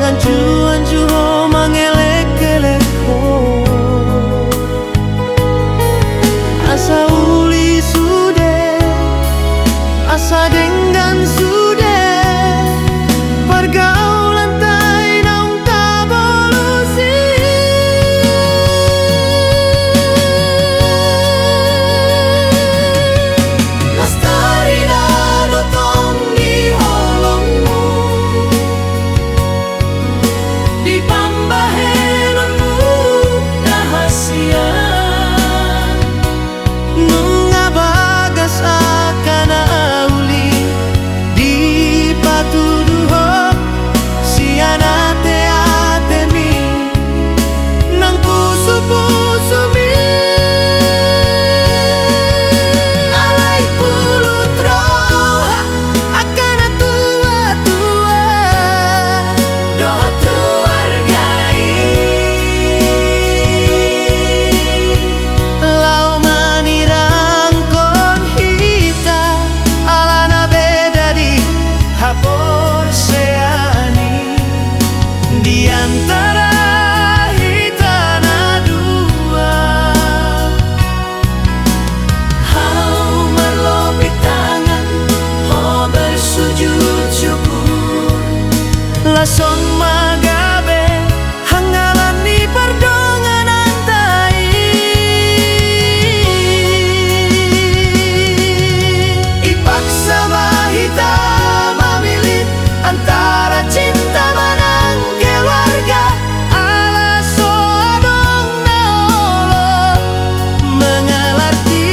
anju-anju mangelek-elek asa uli sude asa denggan sude pergaulan tai naung tavolusi lestari datang di holongmu di pambahenonmu rahasia mengabagas akan auli di patuduho siana te-ateni nang puso-puso mi alay pulut roha akan tua-tua doa keluargai lau manirangkon hita alana beda di hapor seani di antara hita na dua hau merlopik tangan ho bersujud syukur lason magabe hangalani perdonganan tai ipaksa mahita memilih antara cinta menang keluarga ala soadong naolo mengalarti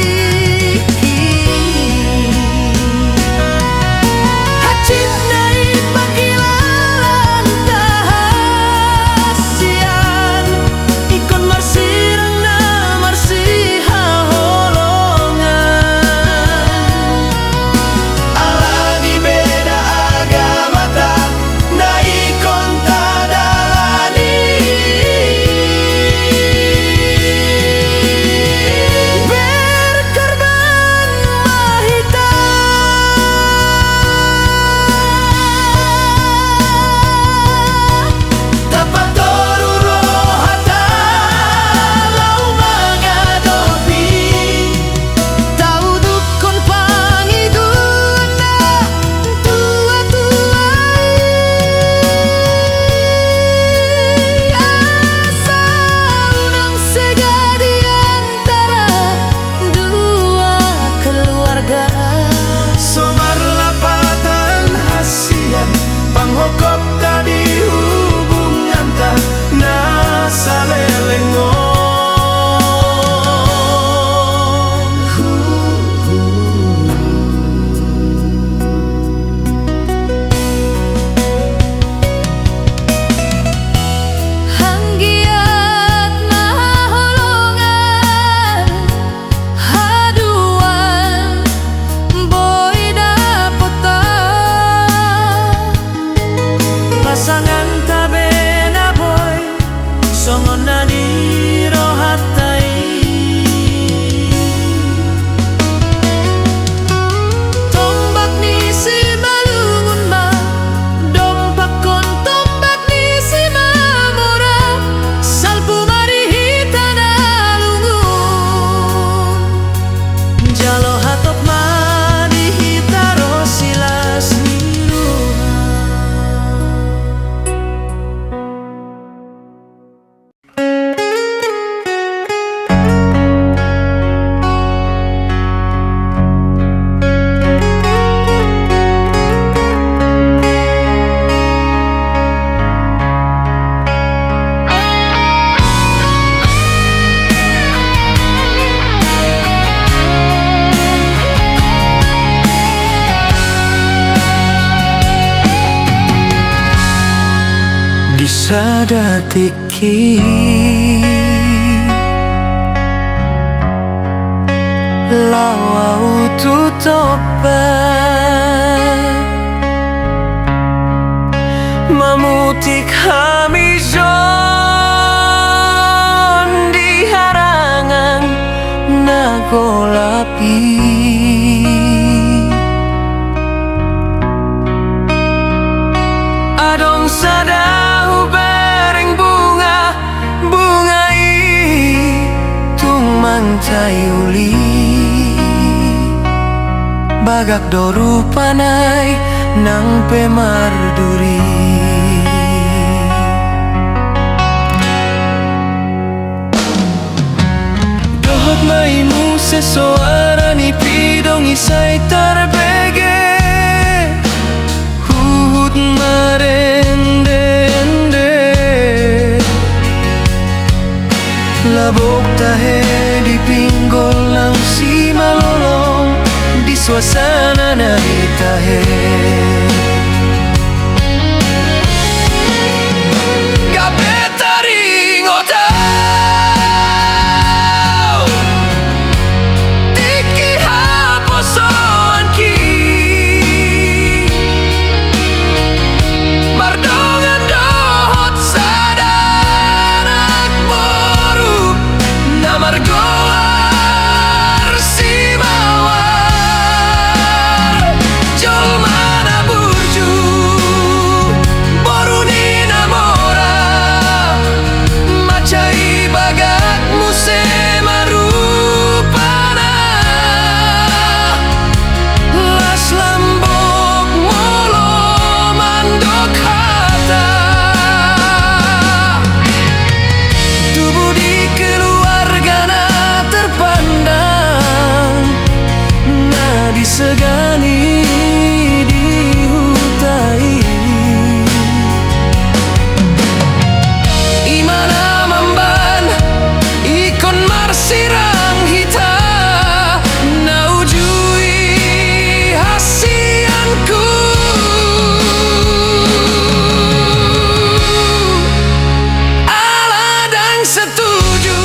hacinai pagilalan tahasian ikon marsirang na marsiha holongan alani beda agama ta na ikon tadalani berkorban mahita dapat toruro hata lau magadopi tau dukon pangidun na tua-tuai asa unang sega di antara dua keluarga somar lapatan hasian panghokop tadi hubungan ta na salelengon hanggiat maholongan haduan boy dapota pasangan tabena boy songon nadi rohatai tombak ni si malungun ma dompak kon tombak ni si mamora salpu mari hitana lungun jalo hatop mari hitaro silas niruha di sadatiki lawau tutopan mamutik hamizon di harangan nagolapi adong sadau cai uli bagak doru panai nang pemar duri. Dohot maimu sesuara ni pidong isai tarbege huhut marende labok tahe di pinggol lang si malolong di suasana na itahe. Segani di hutai imana mamban ikon marsirang hita naujui hasianku aladang setuju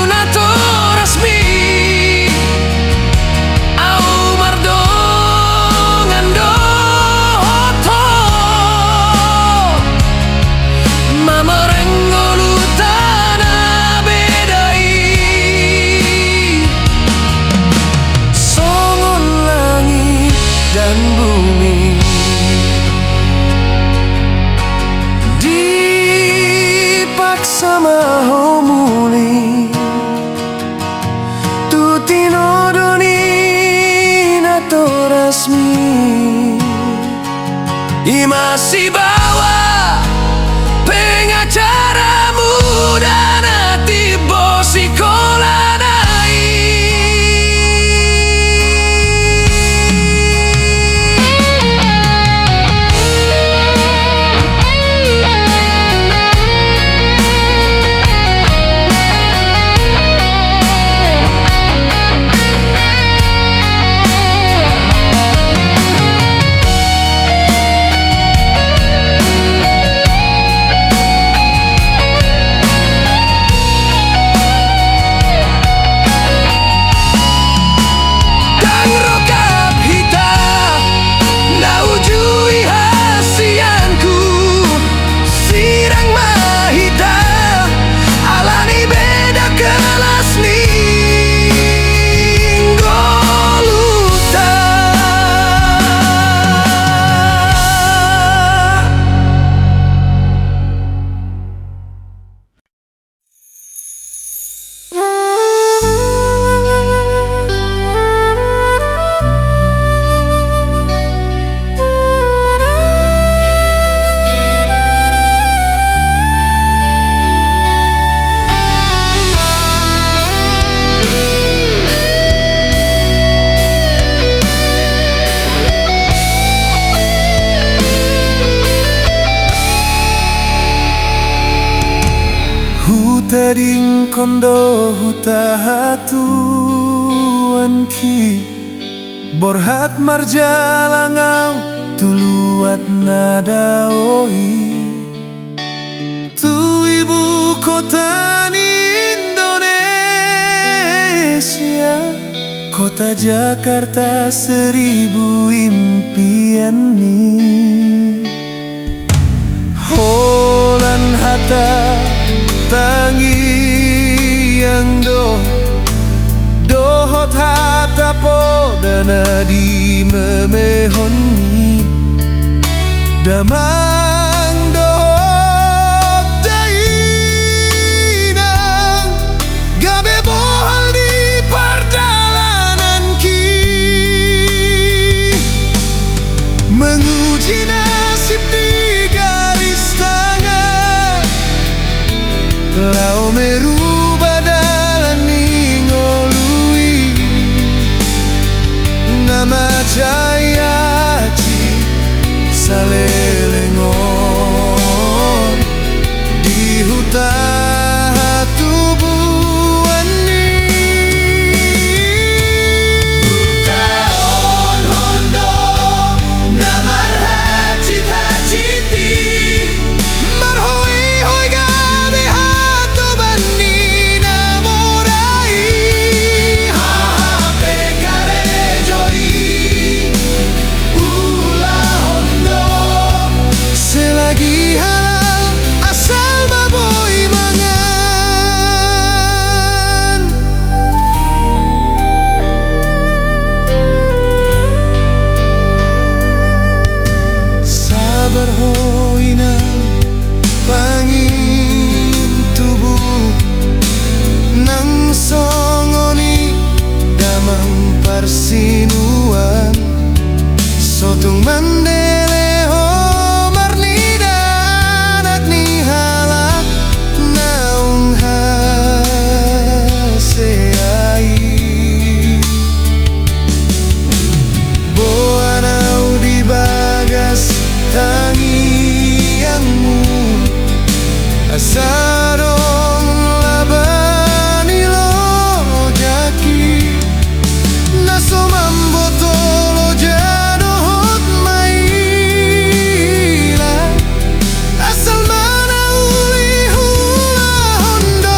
nato resmi sama homuli tu tinodoni nato rasmi imasi bawa pengacara muda nati bosi kolanai. Tading kondo huta hatuan ki borhat marjalangau tuluat nadaoi tu ibu kota Indonesia kota Jakarta seribu impian ni holan hata tangi yang dohot hata podana di memehoni damang dohot dainang gabe sinuan sotung mandeleho marnida anak ni halak naung haseai boanau di bagas tangianmu asarong labani lo jaki naso mambotolo jadohot maila asal mana uli hula hondo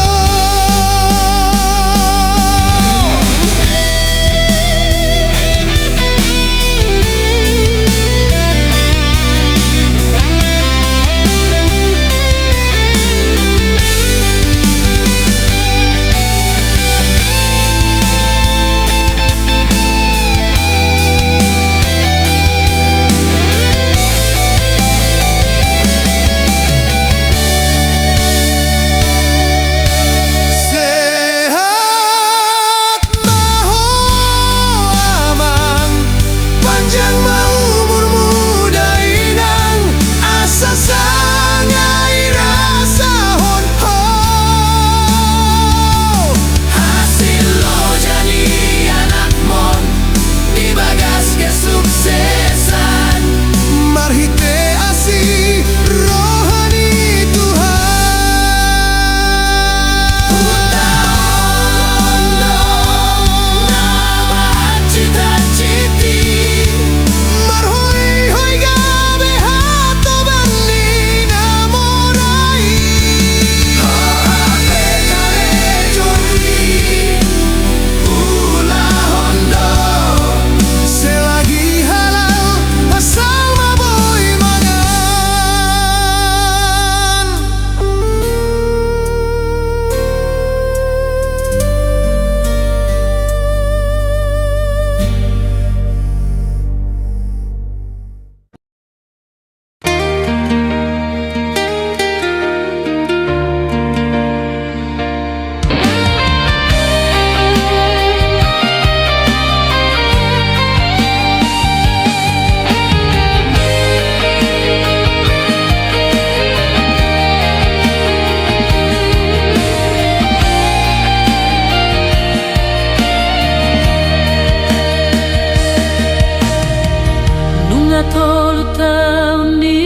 Tolu tahun di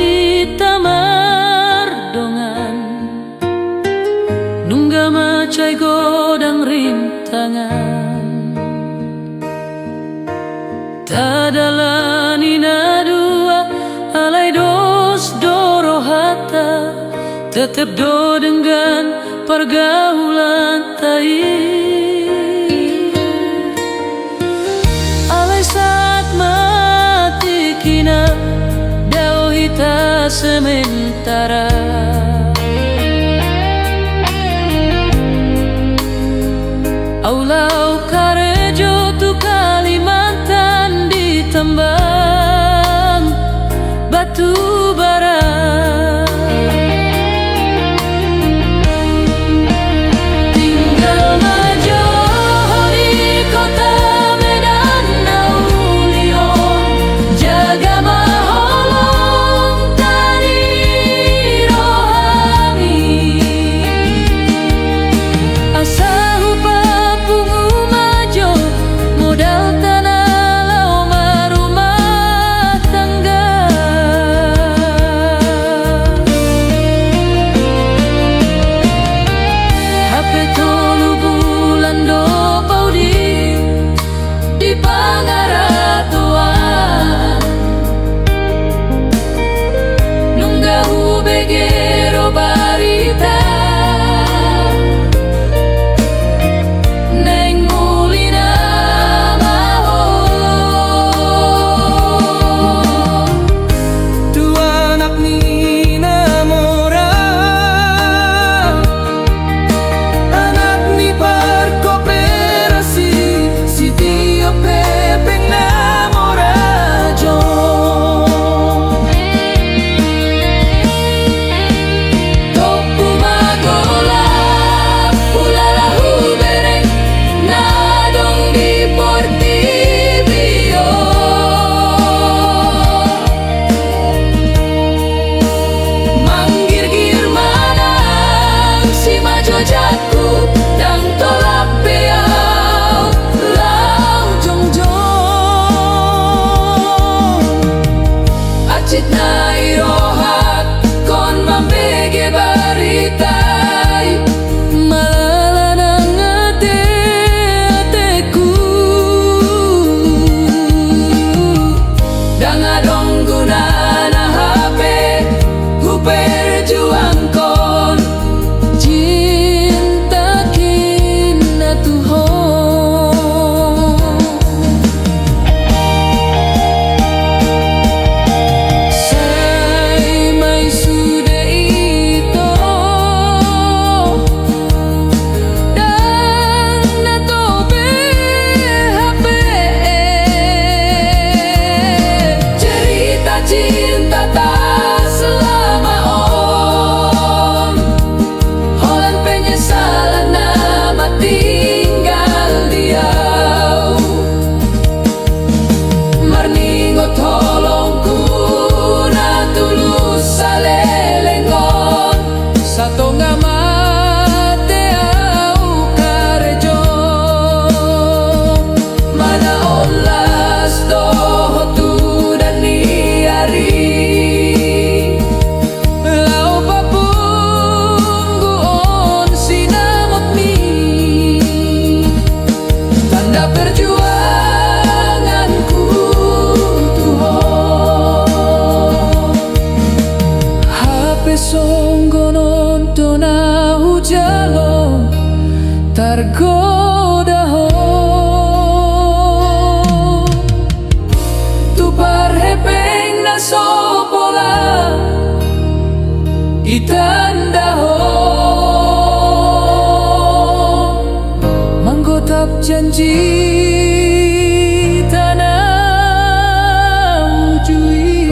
tamar dongan nungga macai godang rintangan tadalani na dua alai dos doro hata tetep do dengan pergaulan tai alai saat mati kina dao hita sementara aulau karejo tu Kalimantan ditambang batu bara tinggal majo di kota Medan Naulion jaga maholong tadi rohani asa hupa pungu Itandaho manggotap janji tanah ujui.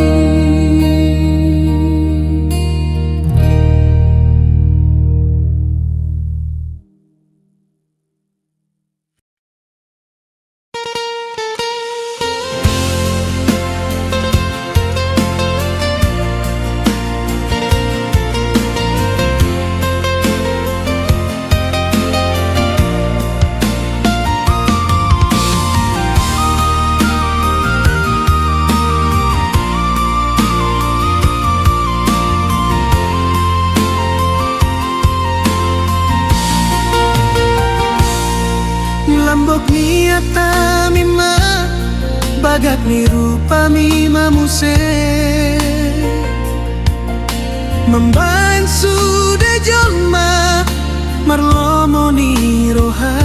Lambok niata mima bagak ni rupa mima muse membain sudah jolma marlomo ni roha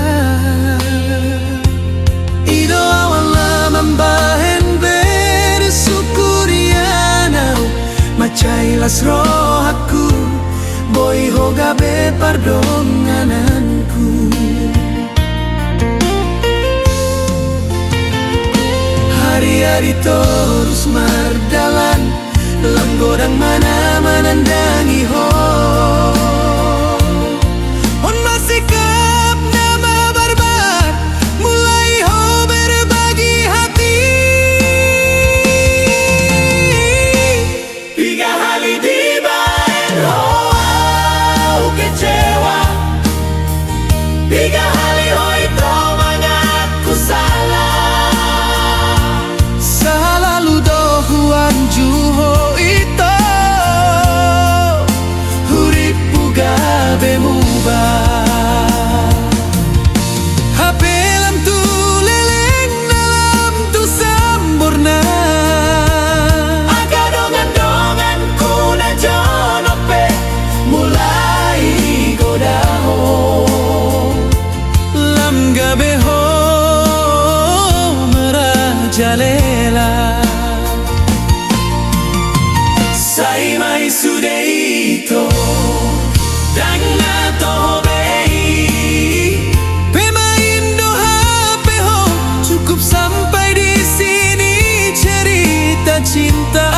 ido awala membahen bersukurianau macailas rohaku boy hoga be pardongananku. Hari-hari terus mardalan langgodang mana menandangi ho on masih kap nama barbar mulai ho berbagi hati. Tiga hari dibain ho kecewa, tiga hari ho itu mengaku salah. Juho ito hurip puga bemuba hapelam tu leleng dalam tu sempurna agadongan-dongan kuna jonope mulai godaho lam gabeho merajalela. Sai mai sudeito dan nato bei pemain doha peho cukup sampai di sini cerita cinta.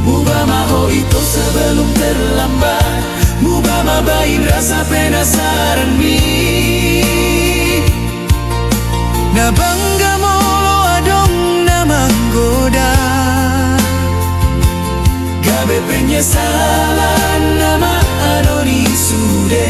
Mubah maho itu sebelum terlambat, mubah mabain rasa penasaran mi na bangga mo manggoda gabe penyesalan nama adoni sude.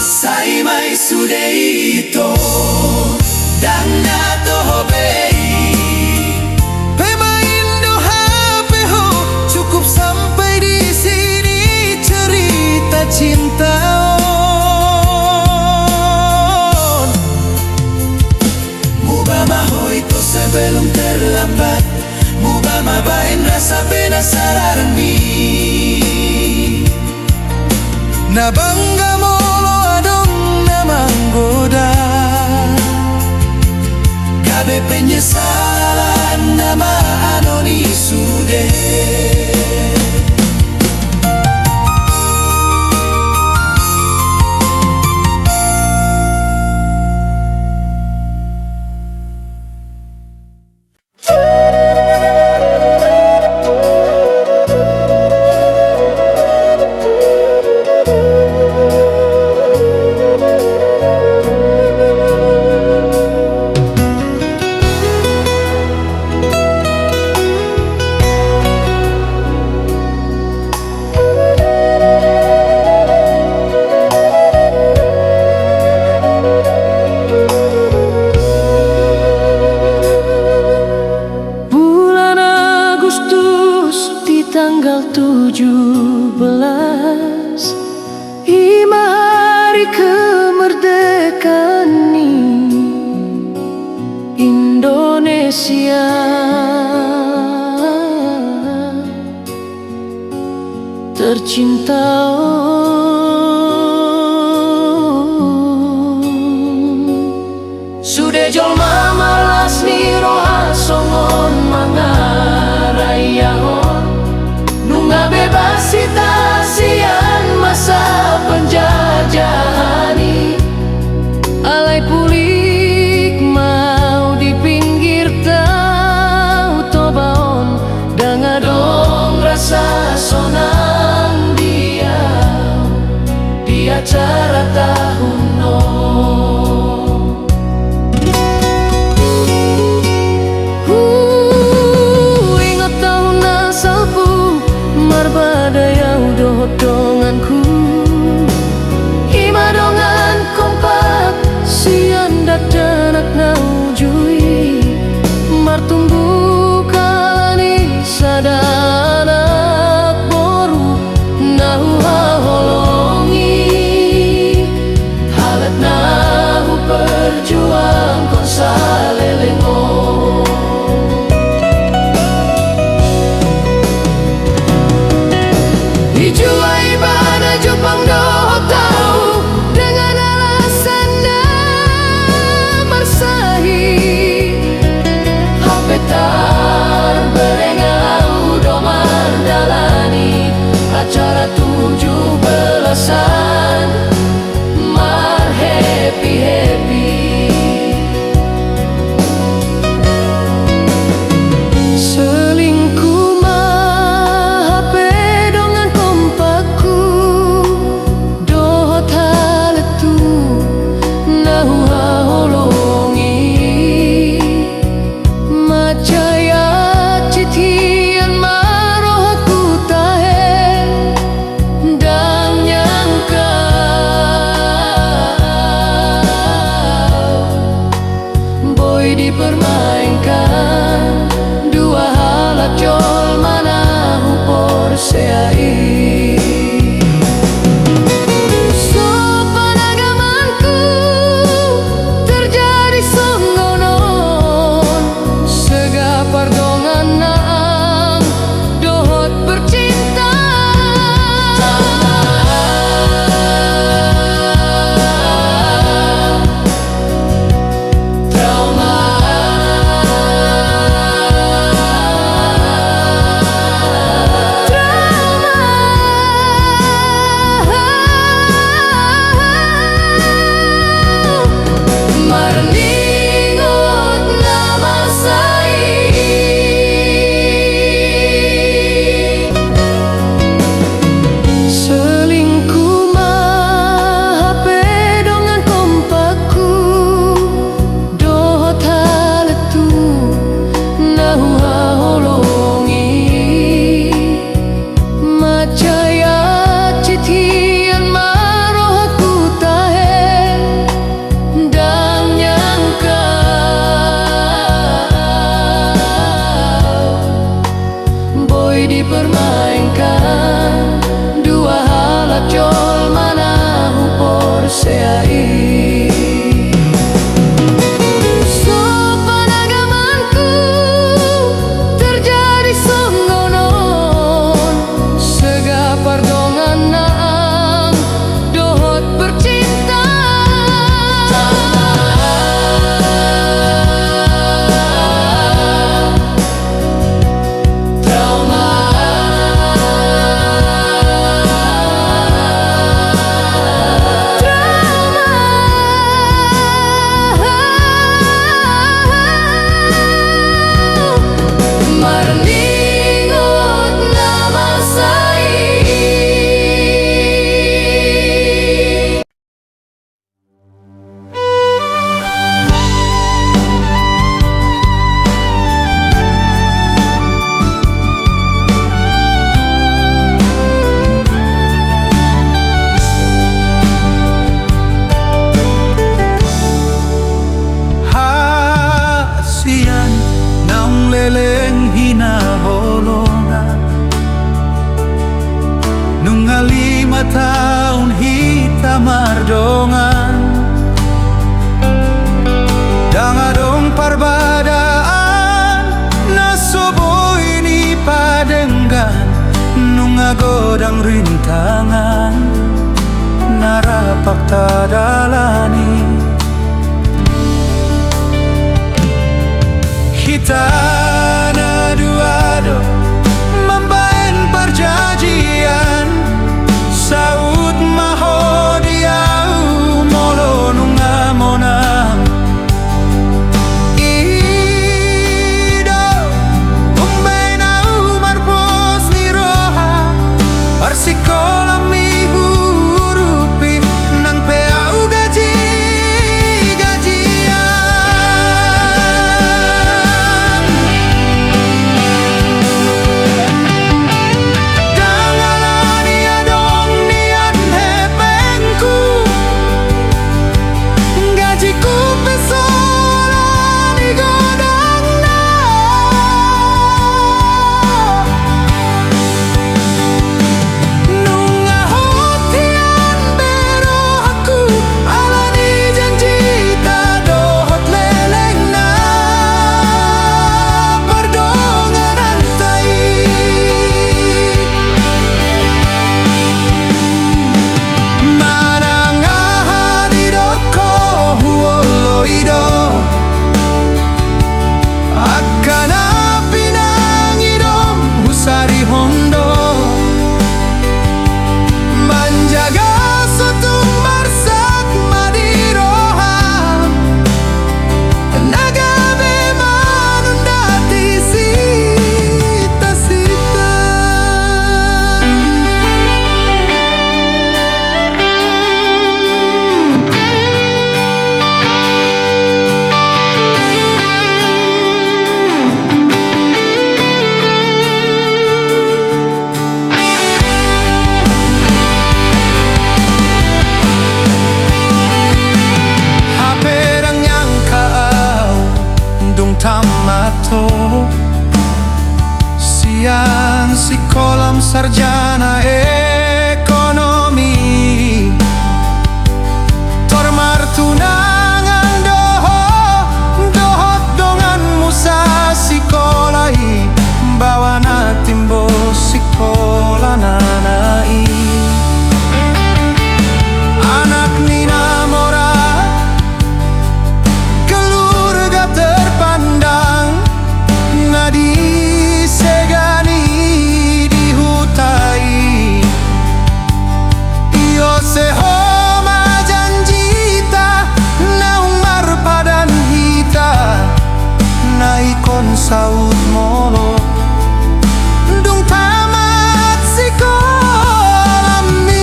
Sai mai sudeito dan nato hobei pemain doha peho cukup sampai di sini cerita cinta. Mubah maho itu sebelum terlambat, mubah mabain rasa penasaran mi na bangga molo adong na manggoda penyesalan nama anoni sude. Tanggal 17 Ima hari kemerdekaan Indonesia. Tercinta, Sude jolma malas ni roha songon mangarayahon nunga bebas sian masa penjajahani. alai pulik mau di pinggir tau tobaon Dangadong rasa sonang dia di acara tahun no. Ingat tahun asalku marbadayau dohot donganku Ima dongan kompak sian dadanak naujui martumbu kalani sadanak boru nahu haholongi halat nahu perjuang kon salelengo. Hijuai bana Jepang doh tahu dengan alasan damar sahih hapetar berengau domar dalani acara 17-an mar happy selingkuh mah HP dongan kompakku dohot haletu nahu haholongi macaya citian marohaku tahe dang nyangka boy dipermainkan dua halat jol mana hupor seai. Sopan agamanku terjadi songgonon segapar dongan naang dohot bercinta. Marningot nama sai Selingkuh mah HP dongan kompakku dohot haletu nahu haholongi macaya citian marohaku tahe dang nyangka boy dipermainkan dua halat jol mana hupor seai. Sopan agamanku terjadi songgonon segapar dongan naang dohot bercinta. rintangan narapak tadalani hitana duado membaen perjanjian saud mahodiau molo nunga monang ido umbenau marpos niroha parsikola mihurupi nang peau gaji gajian dangalani adong nian hepengku gajiku pesolani godangna nunga hotian bero aku alani janji tadohot lelengna perdongan antai manangahan idoko huolo ido akana pinang idom husari hondo menjaga sotung marsak madiroham naga memang undati sita-sita haperang yang kau dung tamato sian si kolam sarjana ekonomi tormar tunangan dohot dongan musa sikolai bawana timbo sikola nanai anak nina mora keluarga terpandang ngadi segani dihutai iyo sehoma janjita naung marpadan hita naikon saud molo dung tamat sikolami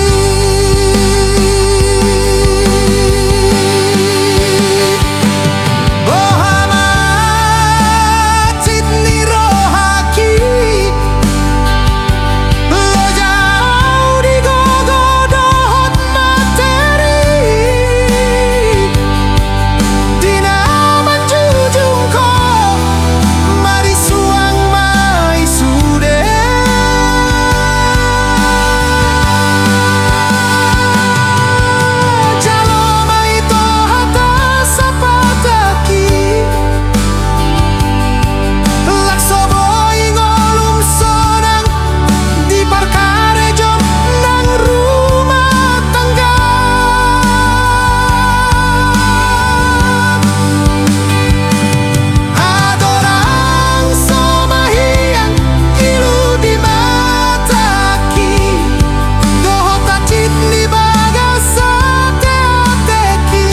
bohamat sidni rohaki lo jauh di gogodohot materi dina manjujungko mari suang mai sude jalo mai tohata sapataki lakso boy ngolum sonang di perkara jom nang rumah tangga adorang somahian ilu di mataki dohot acit ni bagasa teateki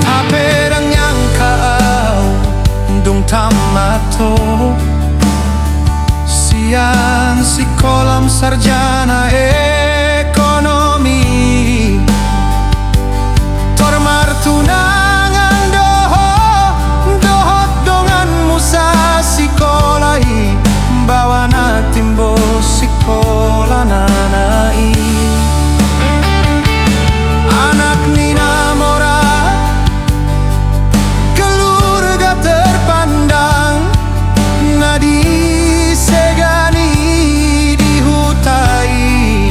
haperang yang kau dung tamato sian si kolam sarjana ekonomi tormar tunangan dohot dongan musa sikolai bawana timbo sikola nanai anak nina mora keluarga terpandang ngadi segani dihutai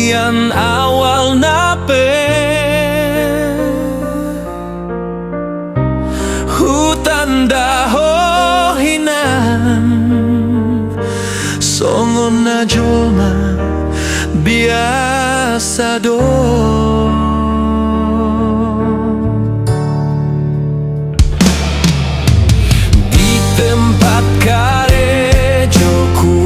Ian awal nape hutan dahohinan songon na jolma biasa do. Di tempat karejoku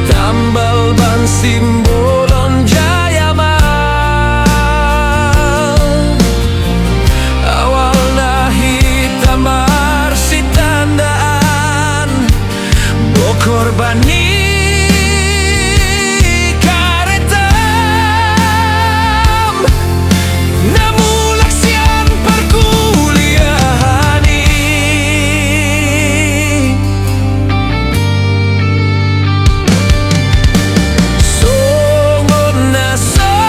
tambal ban simbolon jaya mal awal hitam marsi tandaan bokor bani karetam namulak sian perkuliahani songon nasamalni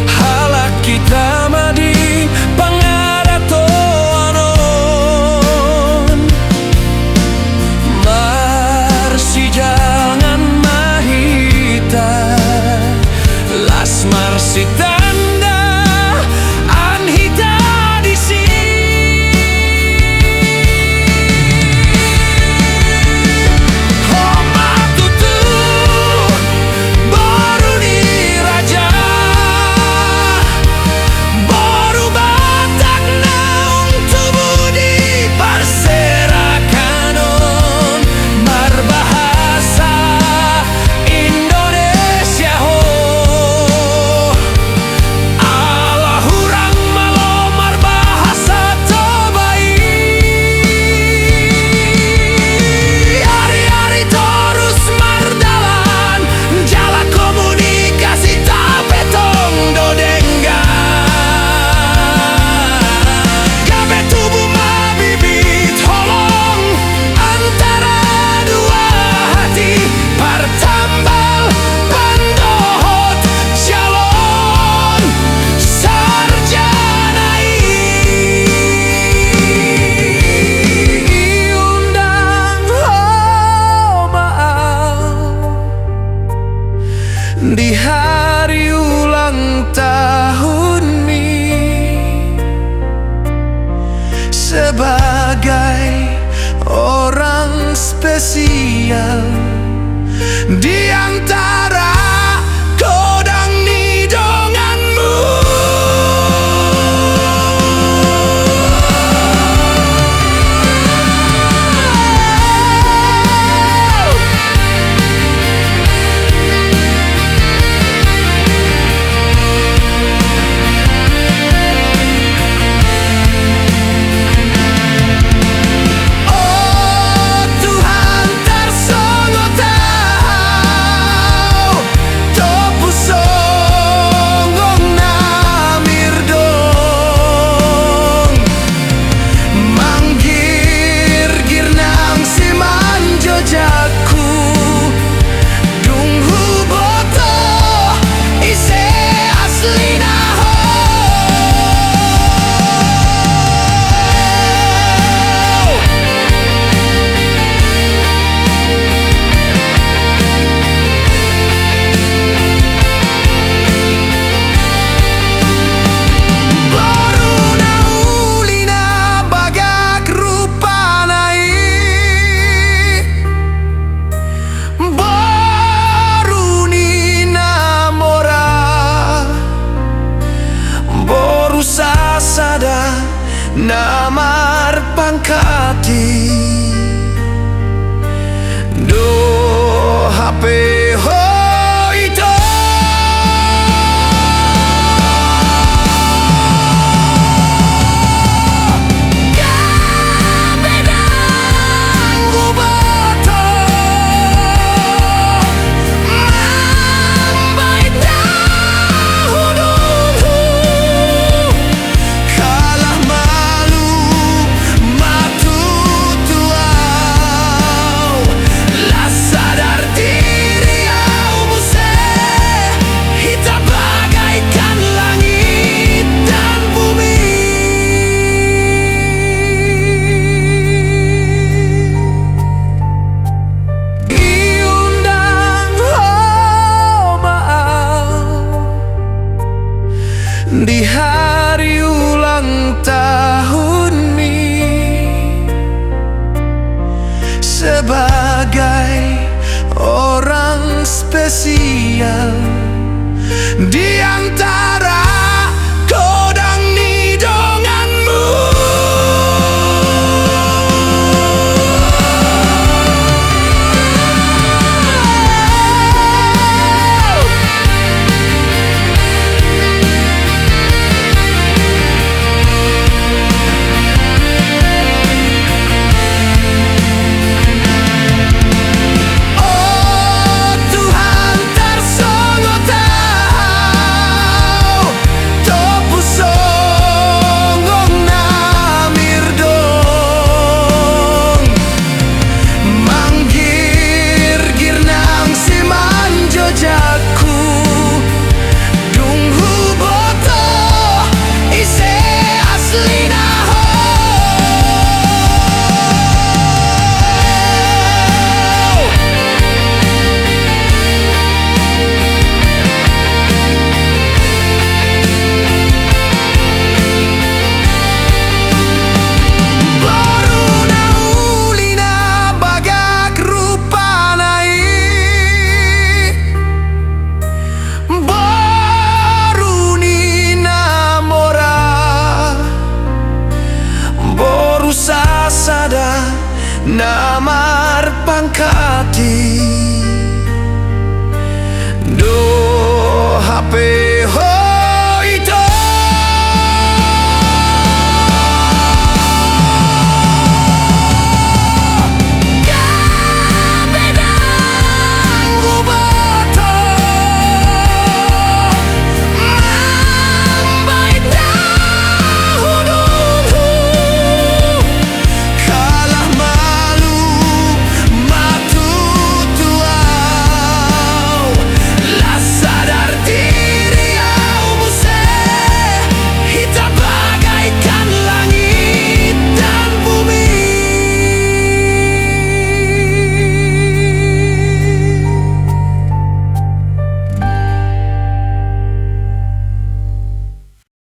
halak kita madi pangaratoanon marsi jangan mahita las marsi tanda anhita di Homa tutu baru di raja baru batak naung tubuh di parserakanon berbahasa Indonesia ho Allah hurang malomar bahasa terbaik hari-hari terus mardalan jala komunikasi tapetong dodenggan gabe tubuh mabibit holong antara dua hati partambal pandohot calon sarjana undang maaf di hari ulang tahun mi sebagai orang spesial di antara kodang nidonganmu. Oh Tuhan tarsongo tahu topu songgong namir dong manggir-gir nang si manjo jaku dunghu boto ise aslina ho baru naulina bagak rupanai baru ni namora baru sasada namar pangkati do HP ho itu kabedang gubato mambai dahulu kalah malu matu tuau lah sadar diri borusa sada namar pangkati do HP ho